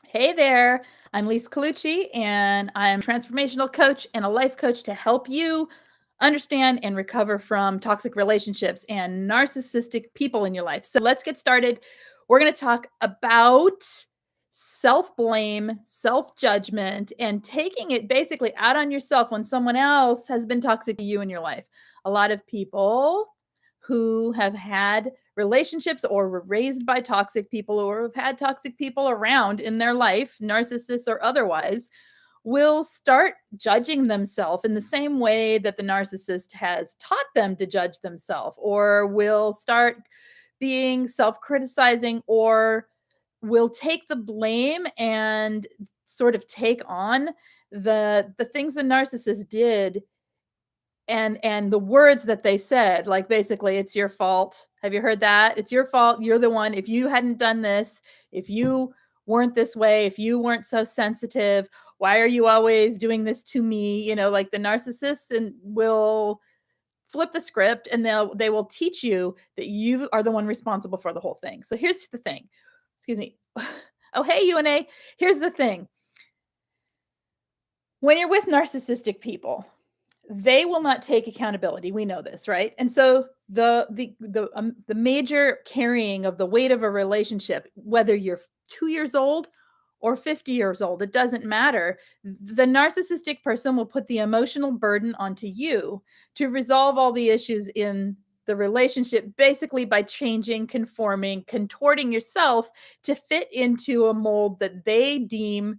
Hey there, I'm Lise Colucci, and I'm a transformational coach and a life coach to help you understand and recover from toxic relationships and narcissistic people in your life. So let's get started. We're going to talk about self blame, self judgment, and taking it basically out on yourself when someone else has been toxic to you in your life. A lot of people who have had relationships or were raised by toxic people or have had toxic people around in their life, narcissists or otherwise, will start judging themselves in the same way that the narcissist has taught them to judge themselves, or will start being self criticizing, or will take the blame and sort of take on the things the narcissist did and the words that they said, like, basically, "It's your fault." Have you heard that? "It's your fault. You're the one. If you hadn't done this, if you weren't this way, if you weren't so sensitive, why are you always doing this to me?" Like the narcissists and will flip the script, and they will teach you that you are the one responsible for the whole thing. So here's the thing. Excuse me. Oh, hey, UNA. Here's the thing. When you're with narcissistic people, they will not take accountability. We know this, right? And so the major carrying of the weight of a relationship, whether you're 2 years old or 50 years old, it doesn't matter. The narcissistic person will put the emotional burden onto you to resolve all the issues in the relationship, basically by changing, conforming, contorting yourself to fit into a mold that they deem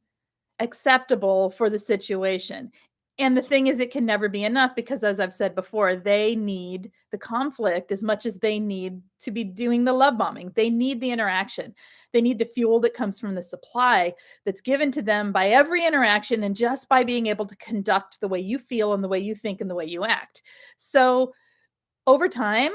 acceptable for the situation. And the thing is, it can never be enough because, as I've said before, they need the conflict as much as they need to be doing the love bombing. They need the interaction. They need the fuel that comes from the supply that's given to them by every interaction and just by being able to conduct the way you feel and the way you think and the way you act. So over time,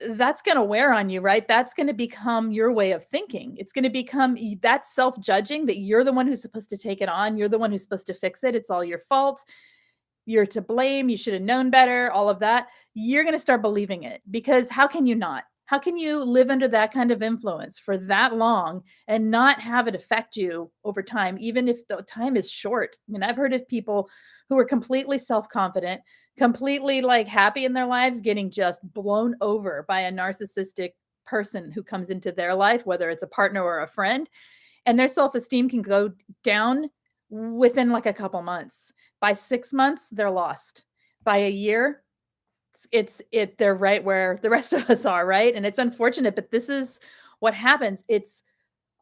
that's going to wear on you, right? That's going to become your way of thinking. It's going to become that self-judging that you're the one who's supposed to take it on. You're the one who's supposed to fix it. It's all your fault. You're to blame. You should have known better. All of that. You're going to start believing it because how can you not? How can you live under that kind of influence for that long and not have it affect you over time, even if the time is short? I mean, I've heard of people who are completely self confident, completely like happy in their lives, getting just blown over by a narcissistic person who comes into their life, whether it's a partner or a friend, and their self esteem can go down within like a couple months. By 6 months, they're lost. By a year, they're right where the rest of us are, right? And it's unfortunate, but this is what happens. It's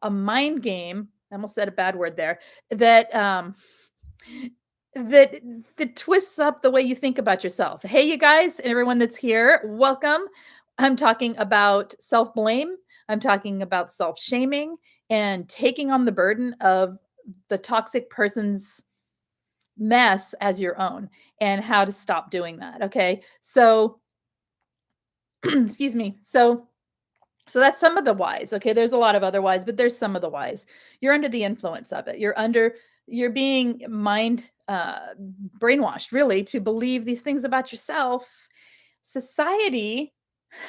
a mind game. I almost said a bad word there. That that twists up the way you think about yourself. Hey, you guys, and everyone that's here, welcome. I'm talking about self-blame. I'm talking about self-shaming and taking on the burden of the toxic person's mess as your own and how to stop doing that. Okay. So, excuse me. So that's some of the whys. Okay. There's a lot of other whys, but there's some of the whys. You're under the influence of it. You're being brainwashed really to believe these things about yourself. Society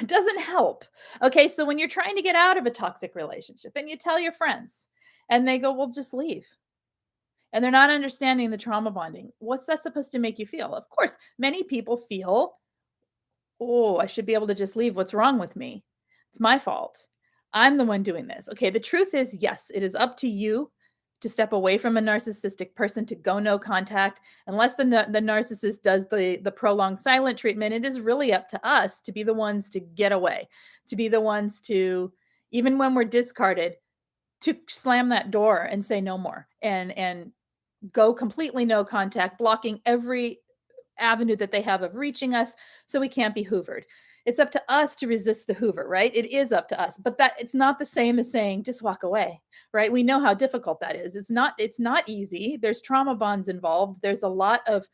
doesn't help. Okay. So when you're trying to get out of a toxic relationship and you tell your friends and they go, well, just leave. And they're not understanding the trauma bonding. What's that supposed to make you feel? Of course, many people feel, oh, I should be able to just leave. What's wrong with me? It's my fault. I'm the one doing this. Okay, the truth is, yes, it is up to you to step away from a narcissistic person, to go no contact. Unless the narcissist does the prolonged silent treatment, it is really up to us to be the ones to get away, to be the ones to, even when we're discarded, to slam that door and say no more and go completely no contact, blocking every avenue that they have of reaching us so we can't be hoovered. It's up to us to resist the hoover, right? It is up to us. But that it's not the same as saying just walk away, right? We know how difficult that is. It's not easy. There's trauma bonds involved. There's a lot of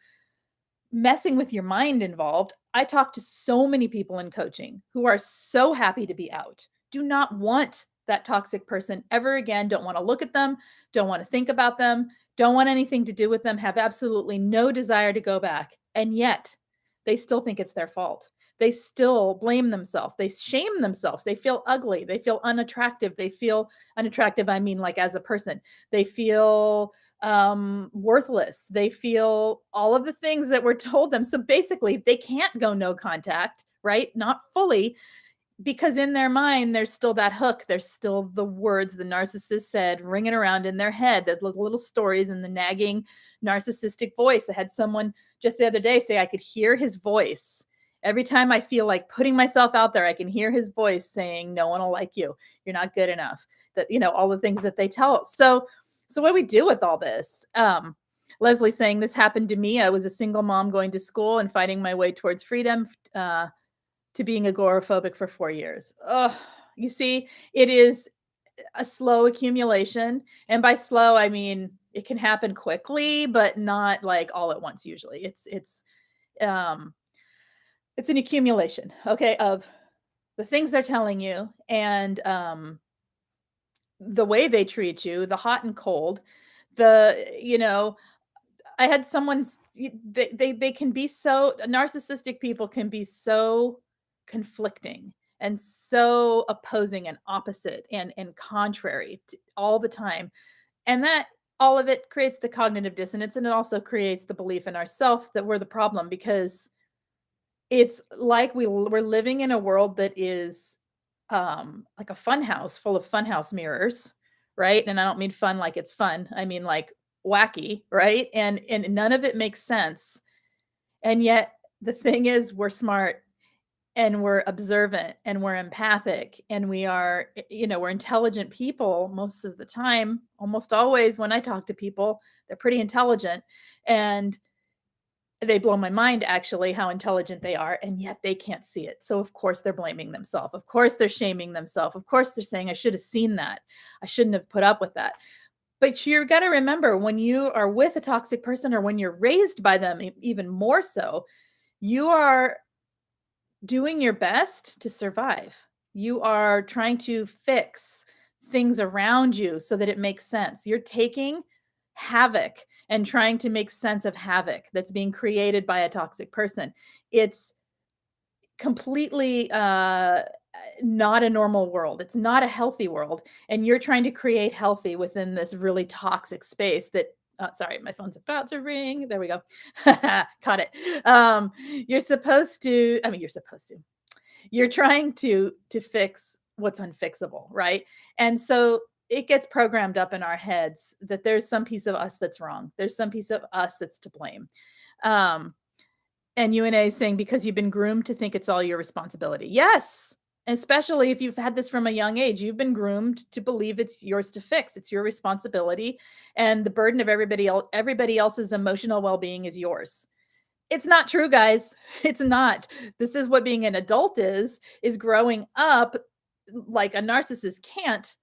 messing with your mind involved. I talk to so many people in coaching who are so happy to be out. Do not want that toxic person ever again, don't want to look at them, don't want to think about them, don't want anything to do with them, have absolutely no desire to go back. And yet they still think it's their fault. they still blame themselves. They shame themselves. They feel ugly. They feel unattractive. They feel unattractive. I mean, like as a person, they feel worthless. They feel all of the things that were told them. So basically, they can't go no contact, right? Not fully, because in their mind, there's still that hook. There's still the words the narcissist said ringing around in their head, the little stories and the nagging narcissistic voice. I had someone just the other day say, I could hear his voice. Every time I feel like putting myself out there, I can hear his voice saying, no one will like you. You're not good enough. That, all the things that they tell. So what do we do with all this? Leslie saying, this happened to me. I was a single mom going to school and fighting my way towards freedom. To being agoraphobic for 4 years. Ugh, you see, it is a slow accumulation. And by slow, I mean, it can happen quickly, but not like all at once usually. Um, it's an accumulation, okay, of the things they're telling you and the way they treat you, the hot and cold, I had someone's they can be so narcissistic people can be so conflicting and so opposing and opposite and contrary all the time. And that all of it creates the cognitive dissonance, and it also creates the belief in ourselves that we're the problem, because it's like we're living in a world that is like a fun house full of funhouse mirrors, right? And I don't mean fun like it's fun. I mean like wacky, right? And none of it makes sense. And yet the thing is, we're smart and we're observant and we're empathic and we are, we're intelligent people most of the time. Almost always when I talk to people, they're pretty intelligent, and they blow my mind actually how intelligent they are, and yet they can't see it. So of course they're blaming themselves. Of course they're shaming themselves. Of course they're saying, I should have seen that. I shouldn't have put up with that. But you got to remember, when you are with a toxic person, or when you're raised by them, even more so, you are doing your best to survive. You are trying to fix things around you so that it makes sense. You're taking havoc and trying to make sense of havoc that's being created by a toxic person. It's completely not a normal world. It's not a healthy world. And you're trying to create healthy within this really toxic space that sorry, my phone's about to ring. There we go. Caught it. You're trying to fix what's unfixable, right? And so it gets programmed up in our heads that there's some piece of us that's wrong. There's some piece of us that's to blame. And UNA is saying, because you've been groomed to think it's all your responsibility. Yes. Especially if you've had this from a young age, you've been groomed to believe it's yours to fix. It's your responsibility. And the burden of everybody else's emotional well-being is yours. It's not true, guys. It's not. This is what being an adult is growing up like a narcissist can't,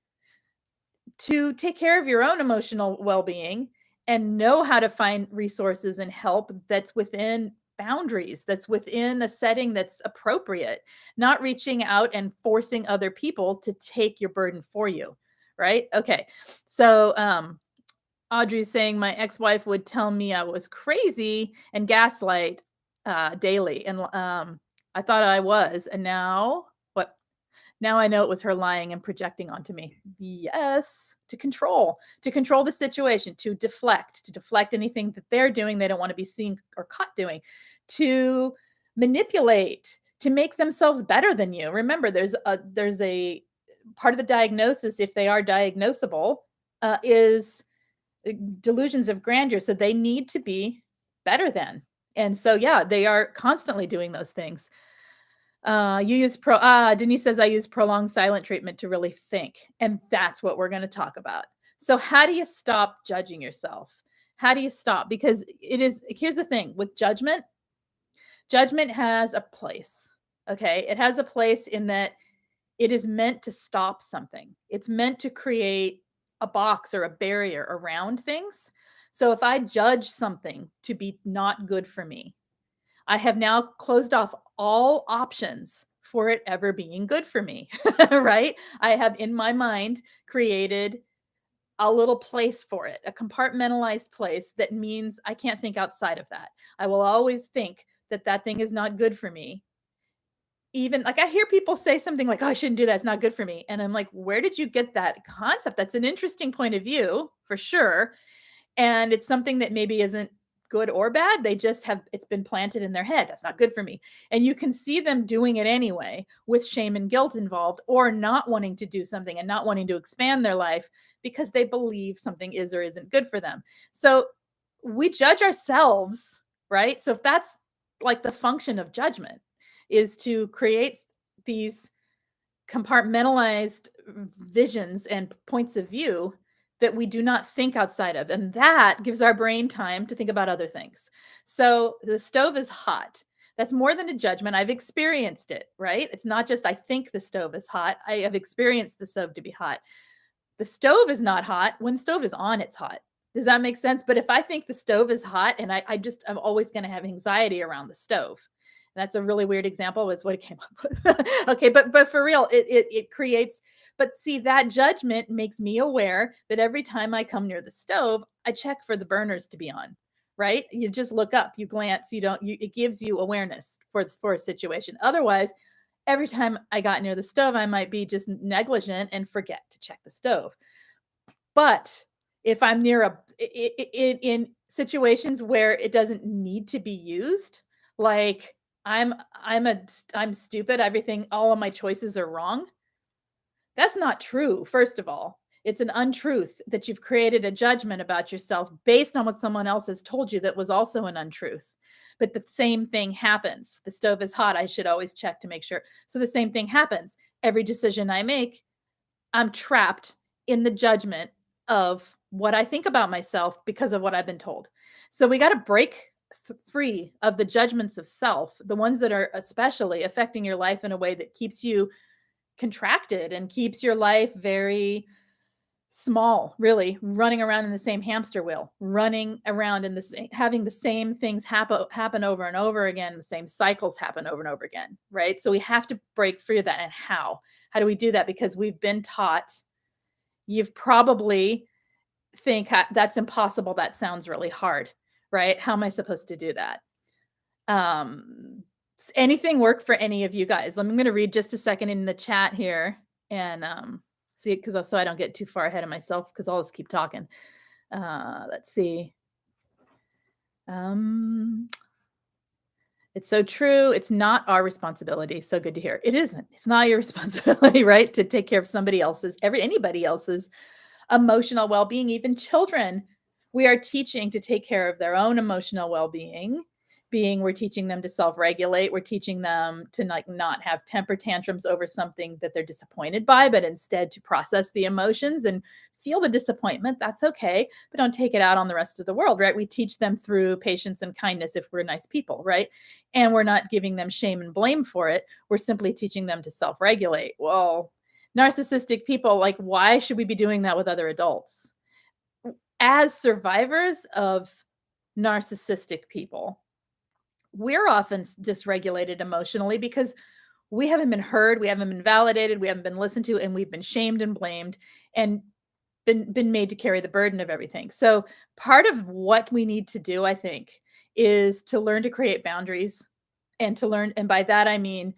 to take care of your own emotional well-being and know how to find resources and help that's within boundaries, that's within a setting that's appropriate, not reaching out and forcing other people to take your burden for you, right? Okay. So Audrey's saying, my ex-wife would tell me I was crazy and gaslight daily, and I thought I was, and now what? Now I know it was her lying and projecting onto me. Yes, to control the situation, to deflect anything that they're doing they don't want to be seen or caught doing, to manipulate, to make themselves better than you. Remember, there's a part of the diagnosis, if they are diagnosable, is delusions of grandeur. So they need to be better than. And so, yeah, they are constantly doing those things. Denise says, I use prolonged silent treatment to really think. And that's what we're going to talk about. So how do you stop judging yourself? How do you stop? Because here's the thing with judgment has a place. Okay. It has a place in that it is meant to stop something. It's meant to create a box or a barrier around things. So if I judge something to be not good for me, I have now closed off all options for it ever being good for me, right? I have in my mind created a little place for it, a compartmentalized place that means I can't think outside of that. I will always think that that thing is not good for me. even like I hear people say something like, "Oh, I shouldn't do that. It's not good for me." And I'm like, "Where did you get that concept?" That's an interesting point of view for sure. And it's something that maybe isn't good or bad. They just have it's been planted in their head. That's not good for me. And you can see them doing it anyway with shame and guilt involved, or not wanting to do something and not wanting to expand their life because they believe something is or isn't good for them. So we judge ourselves, right? So if that's like the function of judgment is to create these compartmentalized visions and points of view that we do not think outside of. And that gives our brain time to think about other things. So the stove is hot. That's more than a judgment. I've experienced it, right? It's not just I think the stove is hot. I have experienced the stove to be hot. The stove is not hot. When the stove is on, it's hot. Does that make sense? But if I think the stove is hot and I'm always going to have anxiety around the stove. That's a really weird example was what it came up with. Okay, but for real, it creates, but see, that judgment makes me aware that every time I come near the stove, I check for the burners to be on, right? You just look up, you glance, it gives you awareness for a situation. Otherwise, every time I got near the stove, I might be just negligent and forget to check the stove. But if I'm near in situations where it doesn't need to be used, like I'm I'm stupid, all of my choices are wrong. That's not true, first of all. It's an untruth that you've created a judgment about yourself based on what someone else has told you that was also an untruth. But the same thing happens. The stove is hot. I should always check to make sure. So the same thing happens. Every decision I make, I'm trapped in the judgment of what I think about myself because of what I've been told. So we got to break free of the judgments of self, the ones that are especially affecting your life in a way that keeps you contracted and keeps your life very small, really running around in the same hamster wheel, running around in the same, having the same things happen over and over again, the same cycles happen over and over again, right? So we have to break free of that. And how do we do that? Because we've been taught, you've probably think that's impossible, that sounds really hard, right? How am I supposed to do that? Anything work for any of you guys? I'm going to read just a second in the chat here and see, because so I don't get too far ahead of myself, because I'll just keep talking. Let's see. It's so true. It's not our responsibility. So good to hear. It isn't. It's not your responsibility, right? To take care of somebody else's, anybody else's emotional well-being, even children. We are teaching to take care of their own emotional well-being. We're teaching them to self-regulate. We're teaching them to not have temper tantrums over something that they're disappointed by, but instead to process the emotions and feel the disappointment. That's okay, but don't take it out on the rest of the world, right? We teach them through patience and kindness if we're nice people, right? And we're not giving them shame and blame for it. We're simply teaching them to self-regulate. Well, narcissistic people, like, why should we be doing that with other adults? As survivors of narcissistic people, we're often dysregulated emotionally because we haven't been heard, we haven't been validated, we haven't been listened to, and we've been shamed and blamed and been made to carry the burden of everything. So part of what we need to do, I think, is to learn to create boundaries, and and by that I mean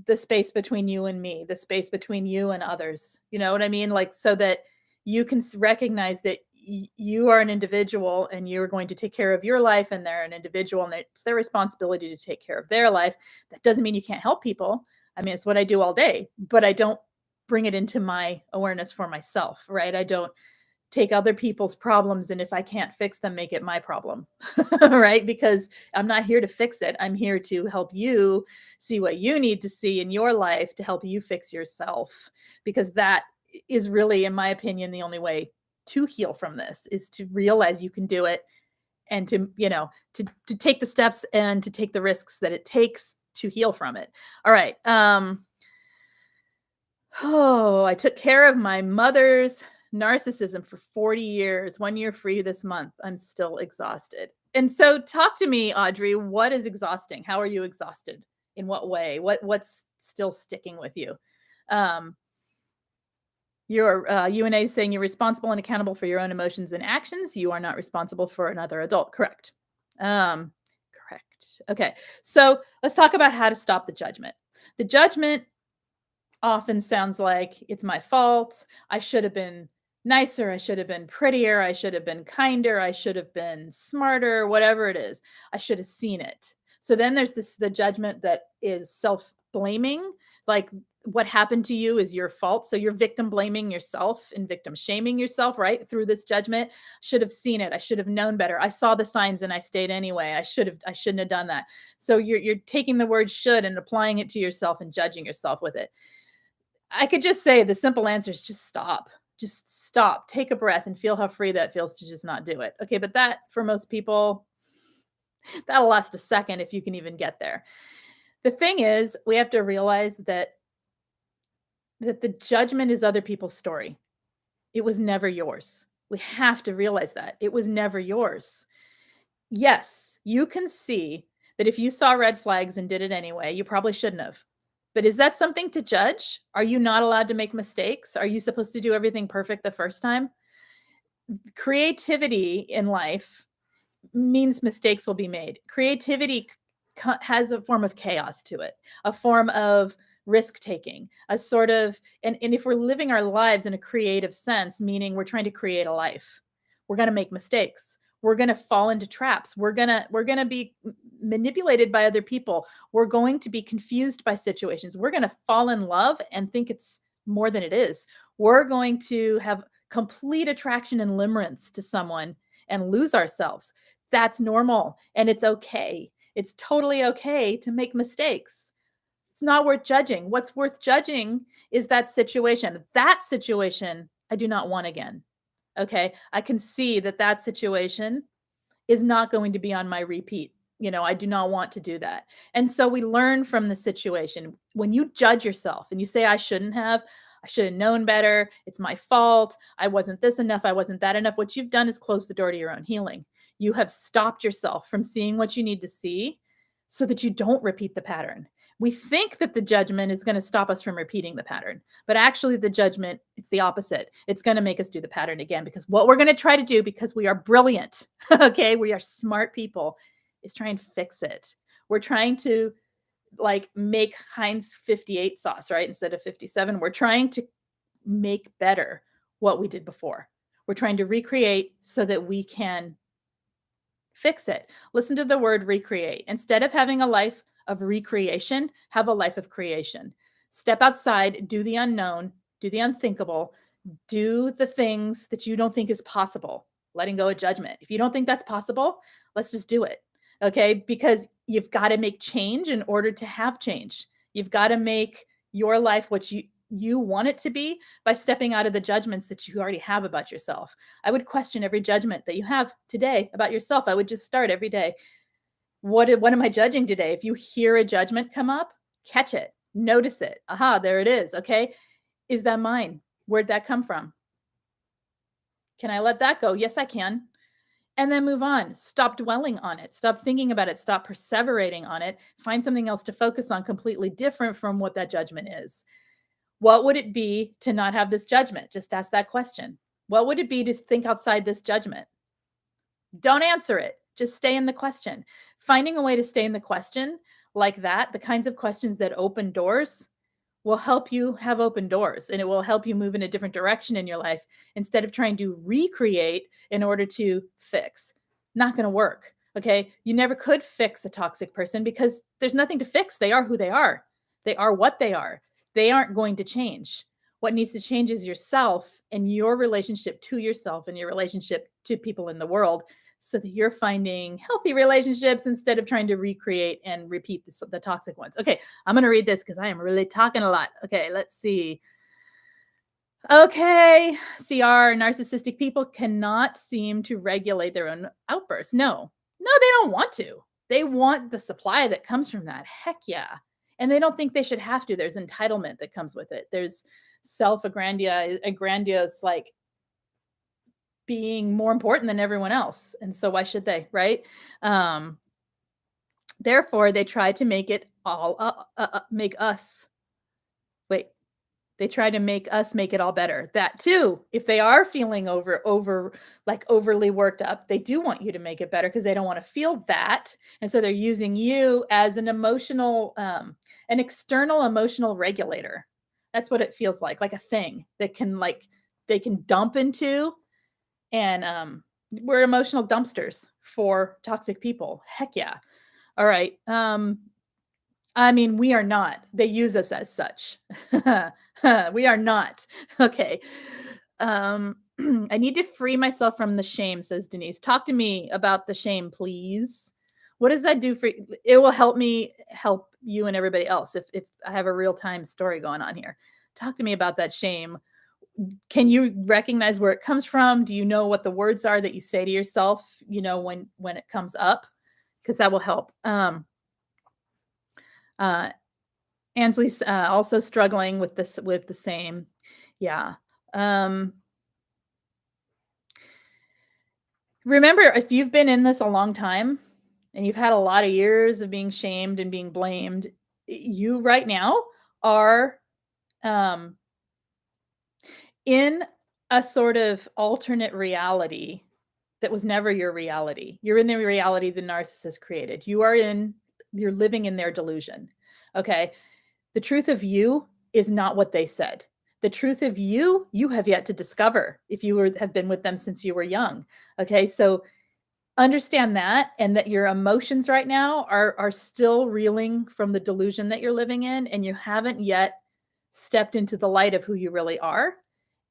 the space between you and me, the space between you and others. You know what I mean? Like, so that you can recognize that you are an individual and you're going to take care of your life, and they're an individual and it's their responsibility to take care of their life. That doesn't mean you can't help people. I mean, it's what I do all day, but I don't bring it into my awareness for myself, right? I don't take other people's problems, and if I can't fix them, make it my problem, right? Because I'm not here to fix it. I'm here to help you see what you need to see in your life to help you fix yourself, because that is really, in my opinion, the only way to heal from this, is to realize you can do it, and to, to take the steps and to take the risks that it takes to heal from it. All right. I took care of my mother's narcissism for 40 years, 1 year free this month. I'm still exhausted. And so talk to me, Audrey, what is exhausting? How are you exhausted? In what way? What's still sticking with you? Your UNA is saying you're responsible and accountable for your own emotions and actions. You are not responsible for another adult. Correct. Correct. Okay. So let's talk about how to stop the judgment. The judgment often sounds like it's my fault. I should have been nicer. I should have been prettier. I should have been kinder. I should have been smarter, whatever it is. I should have seen it. So then there's the judgment that is self-blaming, like what happened to you is your fault. So you're victim blaming yourself and victim shaming yourself, right? Through this judgment. Should have seen it. I should have known better. I saw the signs and I stayed anyway. I shouldn't have done that. So you're taking the word should and applying it to yourself and judging yourself with it. I could just say the simple answer is just stop. Just stop. Take a breath and feel how free that feels to just not do it. Okay, but that for most people, that'll last a second if you can even get there. The thing is, we have to realize that the judgment is other people's story. It was never yours. We have to realize that. It was never yours. Yes, you can see that if you saw red flags and did it anyway, you probably shouldn't have. But is that something to judge? Are you not allowed to make mistakes? Are you supposed to do everything perfect the first time? Creativity in life means mistakes will be made. Creativity has a form of chaos to it, a form of risk taking, a sort of, and if we're living our lives in a creative sense, meaning we're trying to create a life, we're going to make mistakes. We're going to fall into traps. We're going to be manipulated by other people. We're going to be confused by situations. We're going to fall in love and think it's more than it is. We're going to have complete attraction and limerence to someone and lose ourselves. That's normal and it's okay. It's totally okay to make mistakes. It's not worth judging. What's worth judging is that situation. That situation I do not want again. Okay. I can see that situation is not going to be on my repeat. I do not want to do that. And so we learn from the situation. When you judge yourself and you say, I should have known better. It's my fault. I wasn't this enough. I wasn't that enough. What you've done is close the door to your own healing. You have stopped yourself from seeing what you need to see so that you don't repeat the pattern. We think that the judgment is going to stop us from repeating the pattern, but actually the judgment, it's the opposite. It's going to make us do the pattern again, because what we're going to try to do, because we are brilliant, okay, we are smart people, is try and fix it. We're trying to make Heinz 58 sauce, right? Instead of 57, we're trying to make better what we did before. We're trying to recreate so that we can fix it. Listen to the word recreate. Instead of having a life of recreation, have a life of creation. Step outside, do the unknown, do the unthinkable, do the things that you don't think is possible, letting go of judgment. If you don't think that's possible, let's just do it. Okay? Because you've got to make change in order to have change. You've got to make your life what you want it to be by stepping out of the judgments that you already have about yourself. I would question every judgment that you have today about yourself. I would just start every day. What am I judging today? If you hear a judgment come up, catch it, notice it. Aha, there it is. Okay. Is that mine? Where'd that come from? Can I let that go? Yes, I can. And then move on. Stop dwelling on it. Stop thinking about it. Stop perseverating on it. Find something else to focus on completely different from what that judgment is. What would it be to not have this judgment? Just ask that question. What would it be to think outside this judgment? Don't answer it. Just stay in the question. Finding a way to stay in the question like that, the kinds of questions that open doors, will help you have open doors, and it will help you move in a different direction in your life instead of trying to recreate in order to fix. Not going to work. Okay. You never could fix a toxic person because there's nothing to fix. They are who they are. They are what they are. They aren't going to change. What needs to change is yourself and your relationship to yourself and your relationship to people in the world, so that you're finding healthy relationships instead of trying to recreate and repeat the toxic ones. Okay, I'm going to read this because I am really talking a lot. Okay, let's see. Okay, CR, narcissistic people cannot seem to regulate their own outbursts. No, they don't want to. They want the supply that comes from that. Heck yeah. And they don't think they should have to. There's entitlement that comes with it. There's grandiose, like being more important than everyone else. And so why should they, right? Therefore, they try to make it all make us. Wait, They try to make us make it all better. That too, if they are feeling like overly worked up, they do want you to make it better because they don't want to feel that. And so they're using you as an an external emotional regulator. That's what it feels like a thing that can they can dump into. And we're emotional dumpsters for toxic people. Heck yeah. All right. I mean, we are not. They use us as such. We are not. Okay. I need to free myself from the shame, says Denise. Talk to me about the shame, please. What does that do for you? It will help me help you and everybody else if I have a real-time story going on here. Talk to me about that shame. Can you recognize where it comes from? Do you know what the words are that you say to yourself, when it comes up? Because that will help. Ansley's also struggling with the same. Yeah. Remember, if you've been in this a long time and you've had a lot of years of being shamed and being blamed, you right now are in a sort of alternate reality that was never your reality. You're in the reality the narcissist created. You're living in their delusion. Okay. The truth of you is not what they said. The truth of you have yet to discover if you have been with them since you were young. Okay. So understand that, and that your emotions right now are still reeling from the delusion that you're living in, and you haven't yet stepped into the light of who you really are.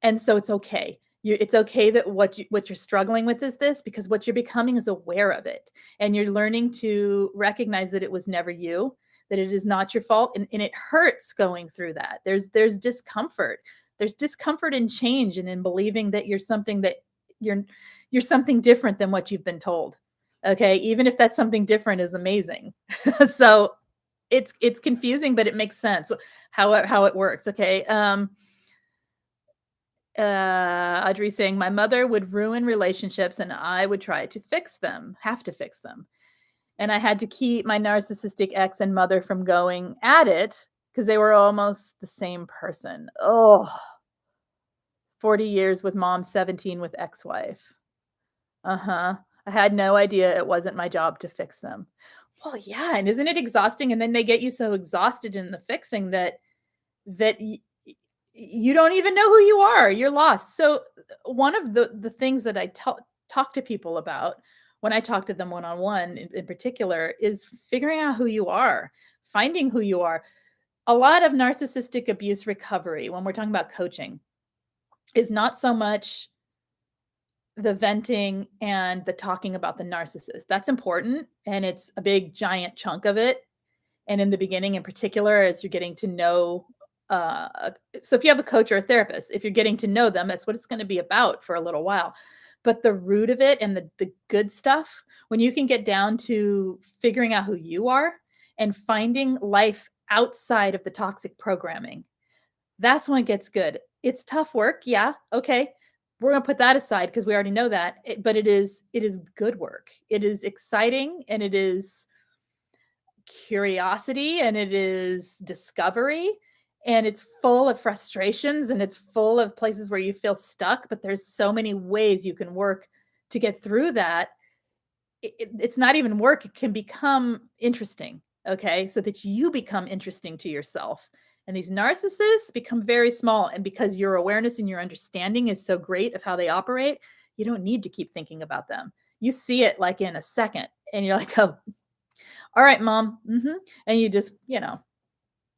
And so it's okay. It's okay that what you're struggling with is this, because what you're becoming is aware of it, and you're learning to recognize that it was never you, that it is not your fault, and it hurts going through that. There's discomfort. There's discomfort in change and in believing that you're something different than what you've been told. Okay, even if that something different is amazing. So it's confusing, but it makes sense how it works. Okay. Audrey saying, my mother would ruin relationships and I would try to have to fix them. And I had to keep my narcissistic ex and mother from going at it because they were almost the same person. Oh, 40 years with mom, 17 with ex-wife. Uh-huh. I had no idea it wasn't my job to fix them. Well, yeah, and isn't it exhausting? And then they get you so exhausted in the fixing that you don't even know who you are. You're lost. So one of the things that I talk to people about when I talk to them one-on-one in particular is figuring out who you are, finding who you are. A lot of narcissistic abuse recovery, when we're talking about coaching, is not so much the venting and the talking about the narcissist. That's important, and it's a big giant chunk of it. And in the beginning, in particular, as you're getting to know, so if you have a coach or a therapist, if you're getting to know them, that's what it's going to be about for a little while. But the root of it and the good stuff, when you can get down to figuring out who you are and finding life outside of the toxic programming, that's when it gets good. It's tough work. Yeah. Okay. We're going to put that aside because we already know that. But it is good work. It is exciting, and it is curiosity, and it is discovery, and it's full of frustrations, and it's full of places where you feel stuck, but there's so many ways you can work to get through that. It's not even work. It can become interesting. Okay. So that you become interesting to yourself. And these narcissists become very small. And because your awareness and your understanding is so great of how they operate, you don't need to keep thinking about them. You see it like in a second, and you're like, oh, all right, mom. And you just,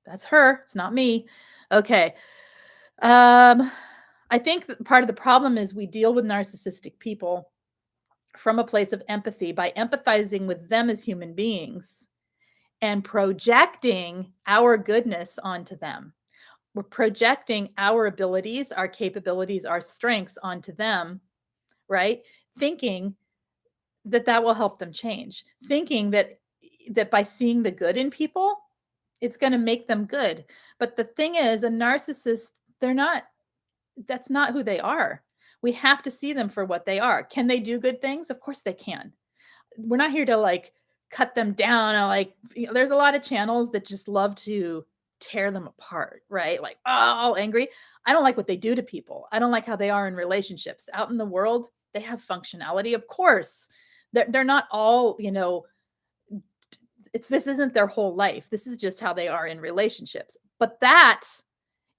that's her. It's not me. Okay. I think that part of the problem is we deal with narcissistic people from a place of empathy by empathizing with them as human beings and projecting our goodness onto them. We're projecting our abilities, our capabilities, our strengths onto them, right? Thinking that will help them change. Thinking that by seeing the good in people, it's going to make them good. But the thing is, a narcissist, that's not who they are. We have to see them for what they are. Can they do good things? Of course they can. We're not here to cut them down. There's a lot of channels that just love to tear them apart, right? Like, oh, all angry. I don't like what they do to people. I don't like how they are in relationships. Out in the world, they have functionality, of course. They're not all, this isn't their whole life. This is just how they are in relationships. But that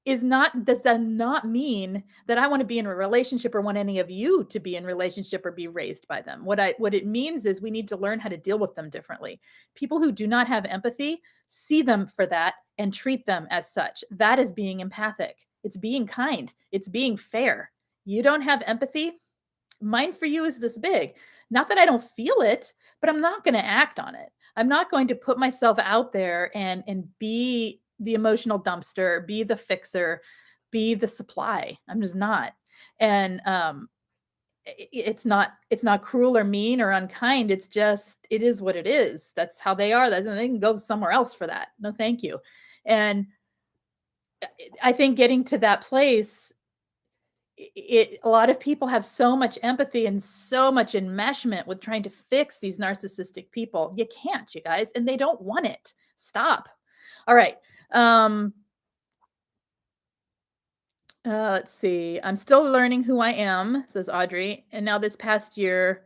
does that not mean that I want to be in a relationship or want any of you to be in relationship or be raised by them. What it means is we need to learn how to deal with them differently. People who do not have empathy, see them for that and treat them as such. That is being empathic. It's being kind. It's being fair. You don't have empathy, mine for you is this big. Not that I don't feel it, but I'm not going to act on it. I'm not going to put myself out there and be the emotional dumpster, be the fixer, be the supply. I'm just not. And it's not cruel or mean or unkind. It's just it is what it is. That's how they are. They can go somewhere else for that. No, thank you. And I think getting to that place, a lot of people have so much empathy and so much enmeshment with trying to fix these narcissistic people. You can't, you guys, and they don't want it. Stop. All right. Let's see. I'm still learning who I am, says Audrey. And now this past year,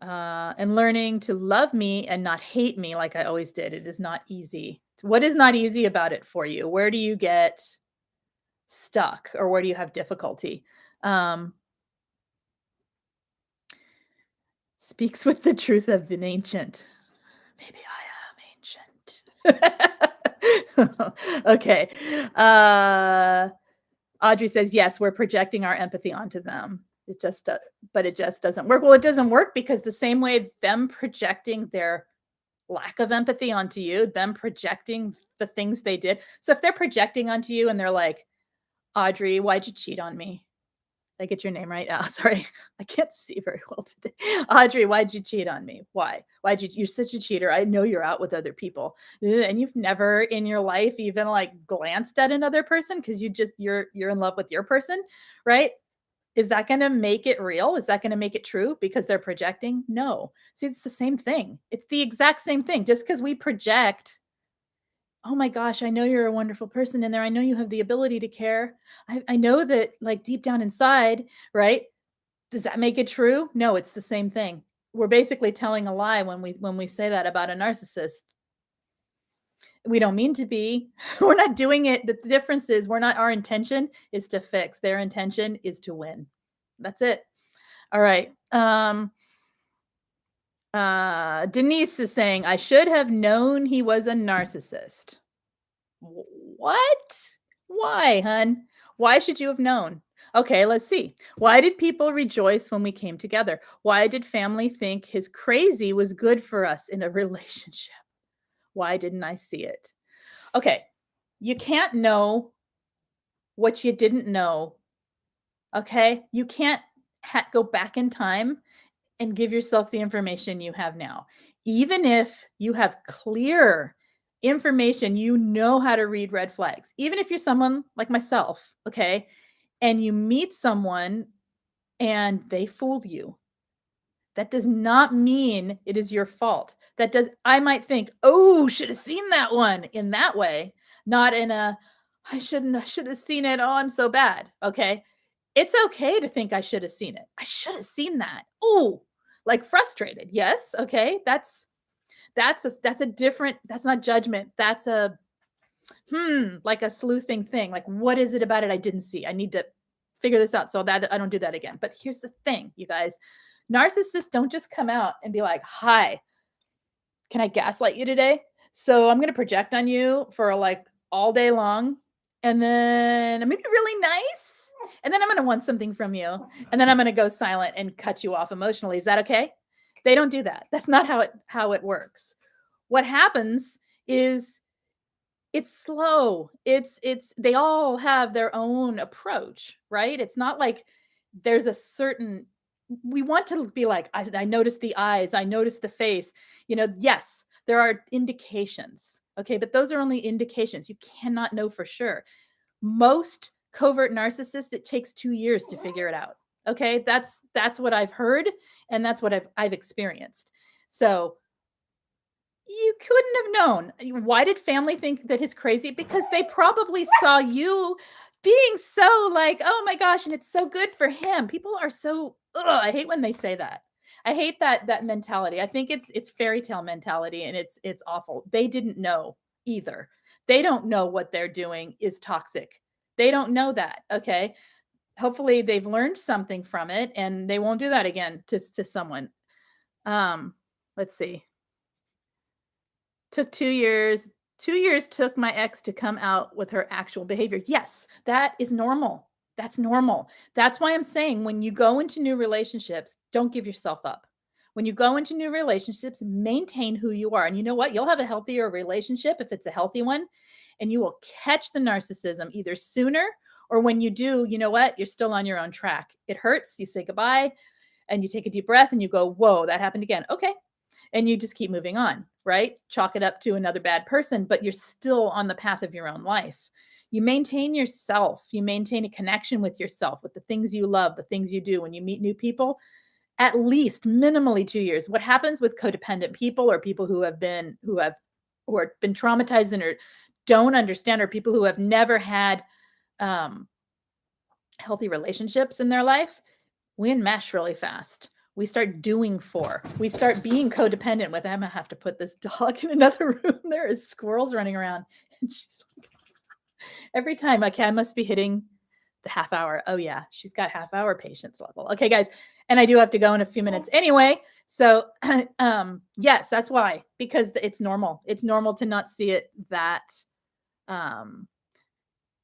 and learning to love me and not hate me like I always did. It is not easy. What is not easy about it for you? Where do you get stuck or where do you have difficulty? Speaks with the truth of an ancient. Maybe I am ancient. Okay. Audrey says, yes, we're projecting our empathy onto them. But it just doesn't work. Well, it doesn't work because the same way them projecting their lack of empathy onto you, them projecting the things they did. So if they're projecting onto you and they're like, Audrey, why'd you cheat on me? Did I get your name right? Oh, sorry. I can't see very well today. Audrey, why'd you cheat on me? Why? You're such a cheater. I know you're out with other people. And you've never in your life even like glanced at another person because you're in love with your person, right? Is that going to make it real? Is that going to make it true because they're projecting? No. See, it's the same thing. It's the exact same thing. Just because we project, oh my gosh, I know you're a wonderful person in there. I know you have the ability to care. I know that like deep down inside, right? Does that make it true? No, it's the same thing. We're basically telling a lie when we say that about a narcissist. We don't mean to be. We're not doing it. The difference is our intention is to fix. Their intention is to win. That's it. All right. Denise is saying, I should have known he was a narcissist. What? Why, hun? Why should you have known? Okay, let's see. Why did people rejoice when we came together? Why did family think his crazy was good for us in a relationship? Why didn't I see it? Okay, you can't know what you didn't know. Okay, you can't go back in time and give yourself the information you have now. Even if you have clear information, you know how to read red flags. Even if you're someone like myself, okay, and you meet someone and they fooled you, that does not mean it is your fault. I might think, oh, should have seen that one in that way, not in a, I should have seen it. Oh, I'm so bad. Okay. It's okay to think I should have seen it. I should have seen that. Oh, like frustrated. Yes. Okay. That's a different, that's not judgment. That's like a sleuthing thing. Like, what is it about it I didn't see? I need to figure this out so that I don't do that again. But here's the thing, you guys. Narcissists don't just come out and be like, hi, can I gaslight you today? So I'm going to project on you for like all day long. And then I'm going to be really nice. And then I'm going to want something from you. And then I'm going to go silent and cut you off emotionally. Is that okay? They don't do that. That's not how it works. What happens is it's slow. They all have their own approach, right? It's not like there's a certain, we want to be like, I noticed the eyes, I noticed the face, yes, there are indications. Okay. But those are only indications. You cannot know for sure. Most covert narcissists, it takes 2 years to figure it out. Okay. That's what I've heard. And that's what I've experienced. So You couldn't have known. Why did family think that he's crazy? Because they probably saw you being so like, "Oh my gosh," and it's so good for him. People are so ugh, I hate when they say that. I hate that mentality. I think it's fairy tale mentality, and it's awful. They didn't know either. They don't know what they're doing is toxic. They don't know that, okay? Hopefully they've learned something from it and they won't do that again to someone. Um, let's see. Took 2 years. 2 years took my ex to come out with her actual behavior. Yes, that is normal. That's normal. That's why I'm saying when you go into new relationships, don't give yourself up. When you go into new relationships, maintain who you are. And you know what? You'll have a healthier relationship if it's a healthy one, and you will catch the narcissism either sooner or when you do, you know what? You're still on your own track. It hurts. You say goodbye and you take a deep breath and you go, whoa, that happened again. Okay, and you just keep moving on, right? Chalk it up to another bad person, but you're still on the path of your own life. You maintain yourself, you maintain a connection with yourself, with the things you love, the things you do when you meet new people, at least minimally 2 years. What happens with codependent people or people who have been traumatized and or don't understand, or people who have never had um, healthy relationships in their life, we enmesh really fast. We start doing for. We start being codependent with. I'm gonna have to put this dog in another room. There is squirrels running around, and she's like, every time. Okay, I must be hitting the half hour. Oh yeah, she's got half hour patience level. Okay, guys, and I do have to go in a few minutes anyway. So, yes, that's why, because it's normal. It's normal to not see it that um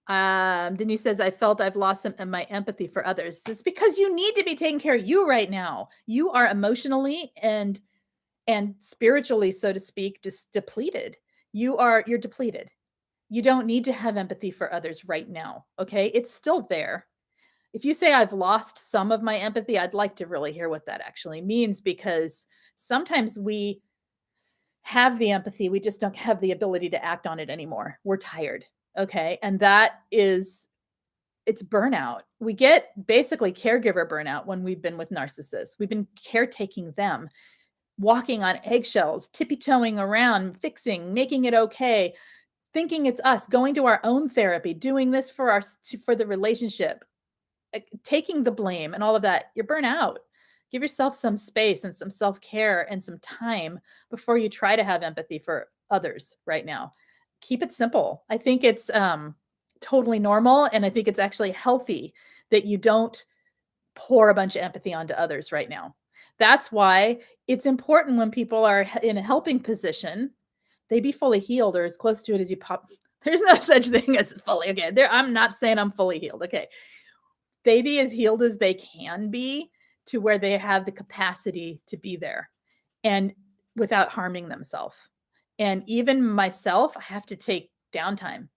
Denise says, I felt I've lost some of my empathy for others. It's because you need to be taking care of you right now. You are emotionally and spiritually, so to speak, just depleted. You're depleted. You don't need to have empathy for others right now. Okay. It's still there. If you say I've lost some of my empathy, I'd like to really hear what that actually means, because sometimes we have the empathy, we just don't have the ability to act on it anymore. We're tired. Okay. And that is it's burnout. We get basically caregiver burnout when we've been with narcissists. We've been caretaking them, walking on eggshells, tippy-toeing around, fixing, making it okay, thinking it's us, going to our own therapy, doing this for the relationship, taking the blame and all of that. You're burnt out. Give yourself some space and some self-care and some time before you try to have empathy for others right now. Keep it simple. I think it's totally normal, and I think it's actually healthy that you don't pour a bunch of empathy onto others right now. That's why it's important when people are in a helping position, they be fully healed or as close to it as you pop. There's no such thing as fully okay. I'm not saying I'm fully healed. Okay. They be as healed as they can be to where they have the capacity to be there and without harming themselves. And even myself, I have to take downtime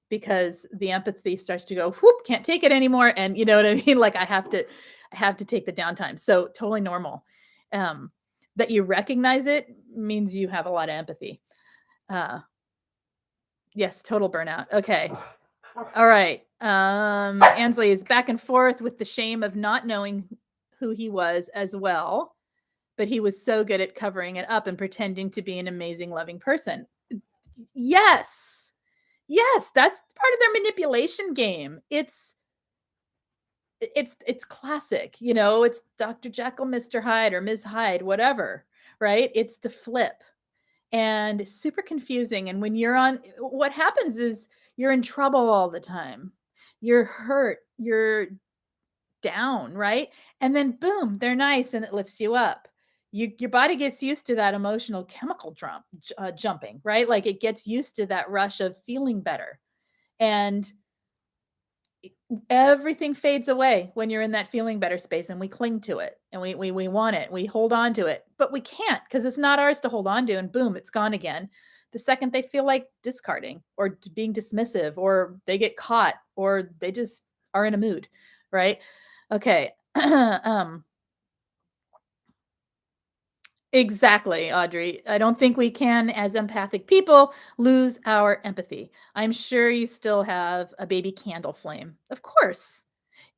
because the empathy starts to go, whoop, can't take it anymore. And you know what I mean? Like I have to take the downtime. So totally normal. That you recognize it means you have a lot of empathy. Uh, yes, total burnout. Okay. All right. Ansley is back and forth with the shame of not knowing who he was as well, but he was so good at covering it up and pretending to be an amazing, loving person. Yes. Yes, that's part of their manipulation game. It's classic, you know, it's Dr. Jekyll, Mr. Hyde, or Ms. Hyde, whatever, right? It's the flip, and it's super confusing. And when you're on, what happens is you're in trouble all the time. You're hurt, you're down, right? And then boom, they're nice and it lifts you up. Your body gets used to that emotional chemical jumping, right? Like it gets used to that rush of feeling better. And everything fades away when you're in that feeling better space, and we cling to it and we want it. We hold on to it, but we can't because it's not ours to hold on to, and boom, it's gone again. The second they feel like discarding or being dismissive, or they get caught, or they just are in a mood, right? Okay. Exactly, Audrey. I don't think we can, as empathic people, lose our empathy. I'm sure you still have a baby candle flame. Of course.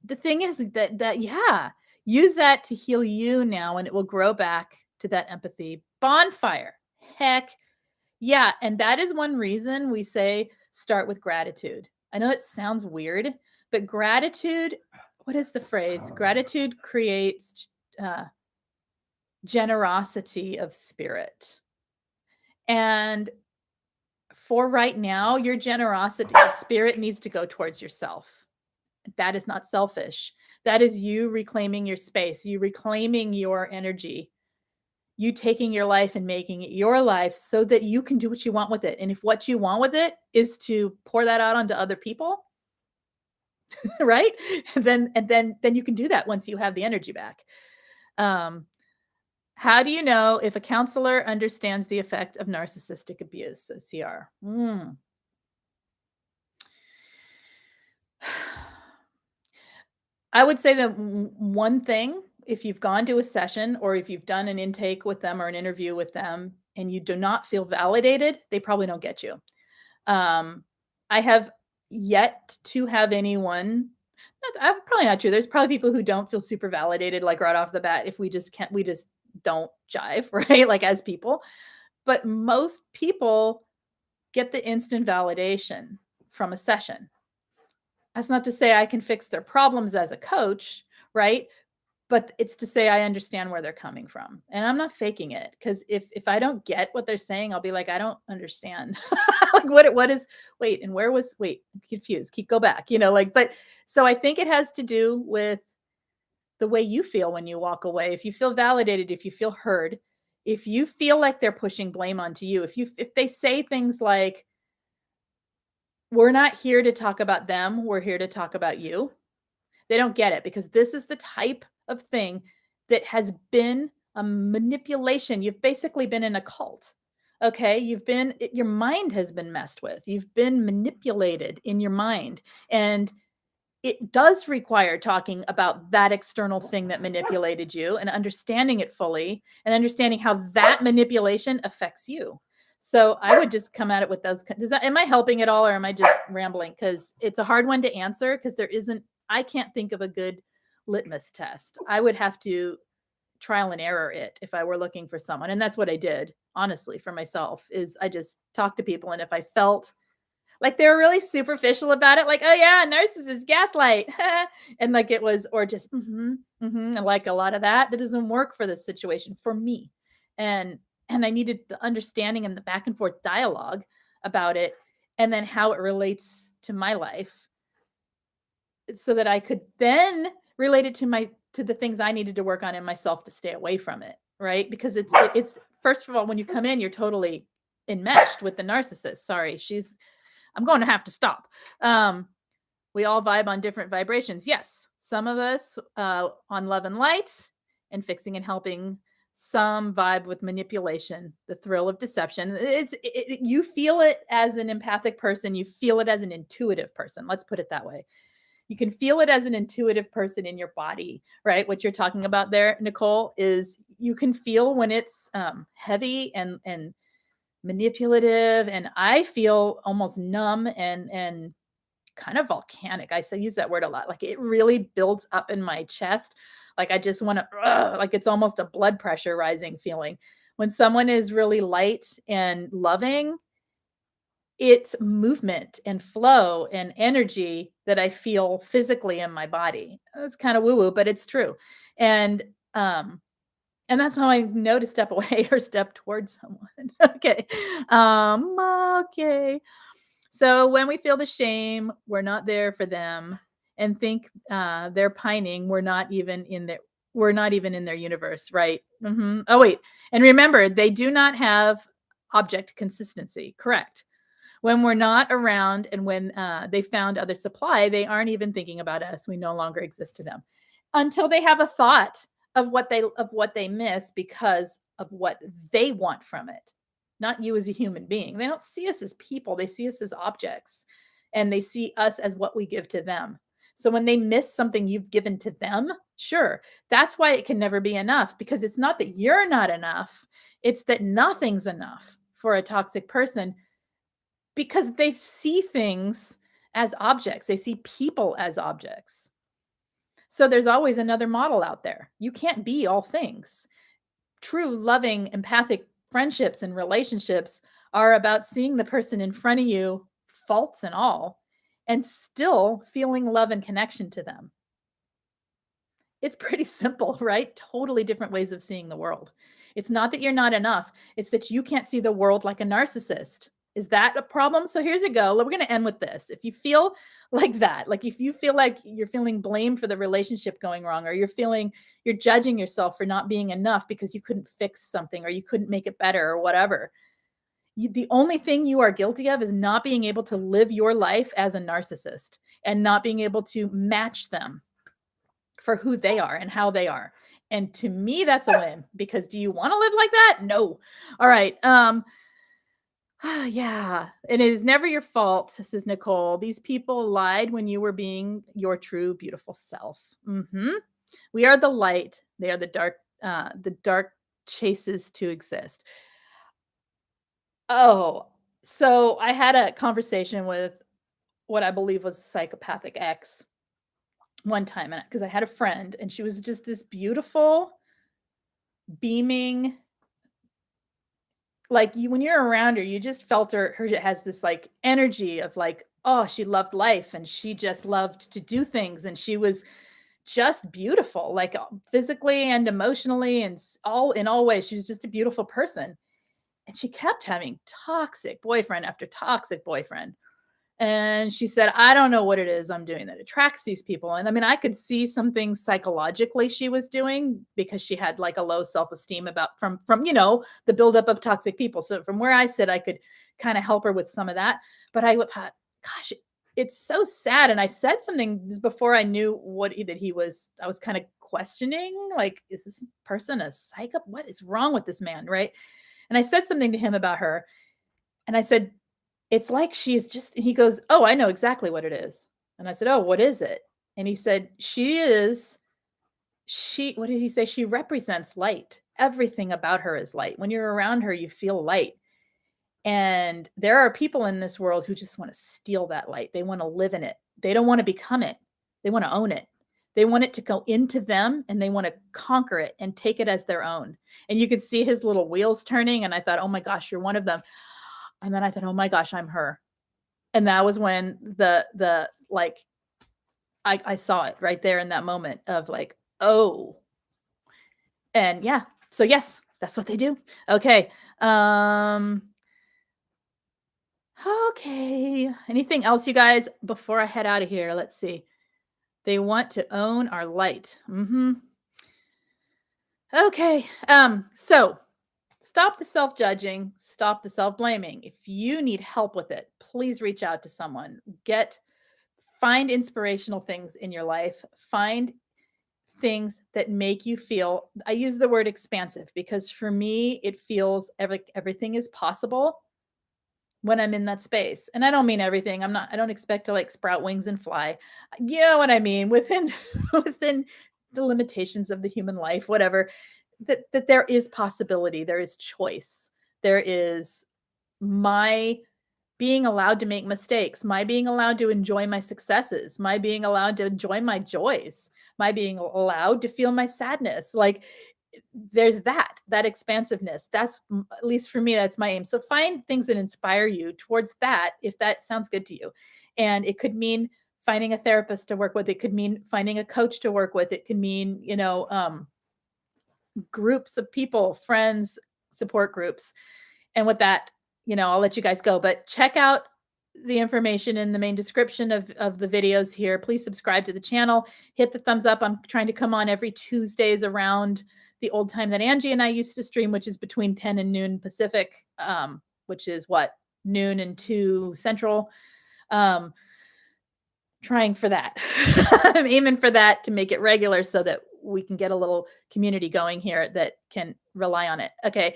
The thing is that yeah, use that to heal you now, and it will grow back to that empathy bonfire. Heck Yeah, and that is one reason we say start with gratitude. I know it sounds weird, but gratitude, what is the phrase? Gratitude creates generosity of spirit. And for right now, your generosity of spirit needs to go towards yourself. That is not selfish. That is you reclaiming your space, you reclaiming your energy, you taking your life and making it your life so that you can do what you want with it. And if what you want with it is to pour that out onto other people, right? Then you can do that once you have the energy back. How do you know if a counselor understands the effect of narcissistic abuse? Says CR. I would say that one thing, if you've gone to a session or if you've done an intake with them or an interview with them and you do not feel validated, they probably don't get you. I have yet to have anyone, probably not true. There's probably people who don't feel super validated, like right off the bat, if we just don't jive, right? Like as people. But most people get the instant validation from a session. That's not to say I can fix their problems as a coach, right? But it's to say I understand where they're coming from. And I'm not faking it, because if I don't get what they're saying, I'll be like, I don't understand. Like what is wait, and where was wait, I'm confused. Go back, like, but so I think it has to do with the way you feel when you walk away. If you feel validated, if you feel heard, if you feel like they're pushing blame onto you, if they say things like, we're not here to talk about them, we're here to talk about you. They don't get it, because this is the type of thing that has been a manipulation. You've basically been in a cult. Okay. Your mind has been messed with. You've been manipulated in your mind. And it does require talking about that external thing that manipulated you and understanding it fully and understanding how that manipulation affects you. So I would just come at it with those. Am I helping at all, or am I just rambling? Because it's a hard one to answer, because I can't think of a good litmus test. I would have to trial and error it if I were looking for someone. And that's what I did, honestly, for myself, is I just talked to people. And if I felt like they were really superficial about it, like, oh yeah, narcissist gaslight. And like it was, or just, and like a lot of that doesn't work for this situation for me. And I needed the understanding and the back and forth dialogue about it, and then how it relates to my life, so that I could then relate it to the things I needed to work on in myself to stay away from it. Right. Because it's first of all, when you come in, you're totally enmeshed with the narcissist. Sorry, I'm going to have to stop. We all vibe on different vibrations. Yes, some of us on love and light and fixing and helping. Some vibe with manipulation, the thrill of deception. You feel it as an empathic person. You feel it as an intuitive person. Let's put it that way. You can feel it as an intuitive person in your body, right? What you're talking about there, Nicole, is you can feel when it's heavy and manipulative, and I feel almost numb and kind of volcanic. I use that word a lot. Like it really builds up in my chest. Like I just want to, like it's almost a blood pressure rising feeling. When someone is really light and loving, it's movement and flow and energy that I feel physically in my body. It's kind of woo-woo, but it's true. And that's how I know to step away or step towards someone. Okay. Okay. So when we feel the shame, we're not there for them, and think they're pining, we're not even in their universe, right? Oh, wait. And remember, they do not have object consistency. Correct. When we're not around and when they found other supply, they aren't even thinking about us. We no longer exist to them until they have a thought of what they miss because of what they want from it, not you as a human being. They don't see us as people. They see us as objects, and they see us as what we give to them. So when they miss something you've given to them, sure, that's why it can never be enough, because it's not that you're not enough. It's that nothing's enough for a toxic person, because they see things as objects. They see people as objects. So there's always another model out there. You can't be all things. True, loving, empathic friendships and relationships are about seeing the person in front of you, faults and all, and still feeling love and connection to them. It's pretty simple, right? Totally different ways of seeing the world. It's not that you're not enough. It's that you can't see the world like a narcissist. Is that a problem? So here's a go. We're going to end with this. If you feel like that, like if you feel like you're feeling blamed for the relationship going wrong, or you're judging yourself for not being enough because you couldn't fix something or you couldn't make it better or whatever, the only thing you are guilty of is not being able to live your life as a narcissist and not being able to match them for who they are and how they are. And to me, that's a win, because do you want to live like that? No. All right. Yeah. And it is never your fault, says Nicole. These people lied when you were being your true, beautiful self. We are the light. They are the dark. The dark chases to exist. Oh, so I had a conversation with what I believe was a psychopathic ex one time, and because I had a friend and she was just this beautiful, beaming, like, you when you're around her, you just felt her has this like energy of like, oh, she loved life and she just loved to do things, and she was just beautiful, like physically and emotionally and all in all ways. She was just a beautiful person. And she kept having toxic boyfriend after toxic boyfriend. And she said, I don't know what it is I'm doing that attracts these people. And I mean, I could see something psychologically she was doing, because she had like a low self-esteem about from, the buildup of toxic people. So from where I sit, I could kind of help her with some of that. But I thought, gosh, it's so sad. And I said something before I knew I was kind of questioning, like, is this person a psycho? What is wrong with this man? Right. And I said something to him about her. And I said, it's like she's just, and he goes, oh, I know exactly what it is. And I said, oh, what is it? And he said, what did he say? She represents light. Everything about her is light. When you're around her, you feel light. And there are people in this world who just want to steal that light. They want to live in it. They don't want to become it. They want to own it. They want it to go into them, and they want to conquer it and take it as their own. And you could see his little wheels turning. And I thought, oh my gosh, you're one of them. And then I thought, oh my gosh, I'm her. And that was when the like, I saw it right there in that moment of like, oh. And yeah, so yes, that's what they do. Okay. Okay. Anything else, you guys, before I head out of here? Let's see. They want to own our light. Okay. So stop the self-judging, stop the self-blaming. If you need help with it, please reach out to someone. Find inspirational things in your life. Find things that make you feel, I use the word expansive, because for me, it feels everything is possible when I'm in that space. And I don't mean everything. I don't expect to like sprout wings and fly. You know what I mean? Within within the limitations of the human life, whatever, that there is possibility, there is choice. There is my being allowed to make mistakes, my being allowed to enjoy my successes, my being allowed to enjoy my joys, my being allowed to feel my sadness. Like, there's that expansiveness. That's, at least for me, that's my aim. So find things that inspire you towards that, if that sounds good to you. And it could mean finding a therapist to work with. It could mean finding a coach to work with. It could mean, groups of people, friends, support groups. And with that, I'll let you guys go, but check out the information in the main description of the videos here. Please subscribe to the channel, hit the thumbs up. I'm trying to come on every Tuesdays around the old time that Angie and I used to stream, which is between 10 and noon Pacific, which is noon and 2 Central. Trying for that. I'm aiming for that to make it regular so that we can get a little community going here that can rely on it. Okay.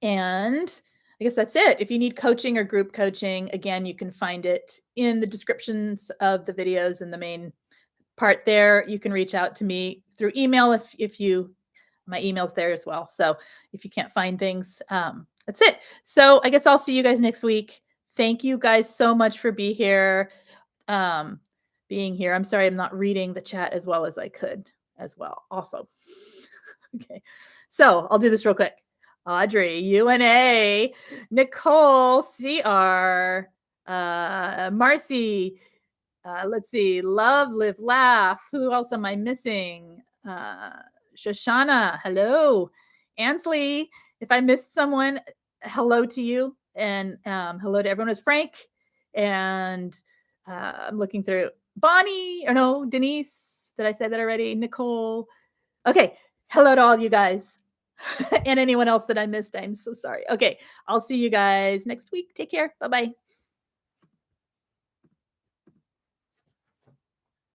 And I guess that's it. If you need coaching or group coaching, again, you can find it in the descriptions of the videos in the main part there. You can reach out to me through email my email's there as well. So if you can't find things, that's it. So I guess I'll see you guys next week. Thank you guys so much for being here. I'm sorry I'm not reading the chat as well as I could as well also. Okay. So I'll do this real quick. Audrey, UNA, Nicole, CR, Marcy, let's see, love, live, laugh. Who else am I missing? Shoshana, hello. Ansley, if I missed someone, hello to you. And hello to everyone. It's Frank. And I'm looking through Bonnie, or no, Denise. Did I say that already? Nicole. Okay. Hello to all you guys. And anyone else that I missed. I'm so sorry. Okay. I'll see you guys next week. Take care. Bye-bye.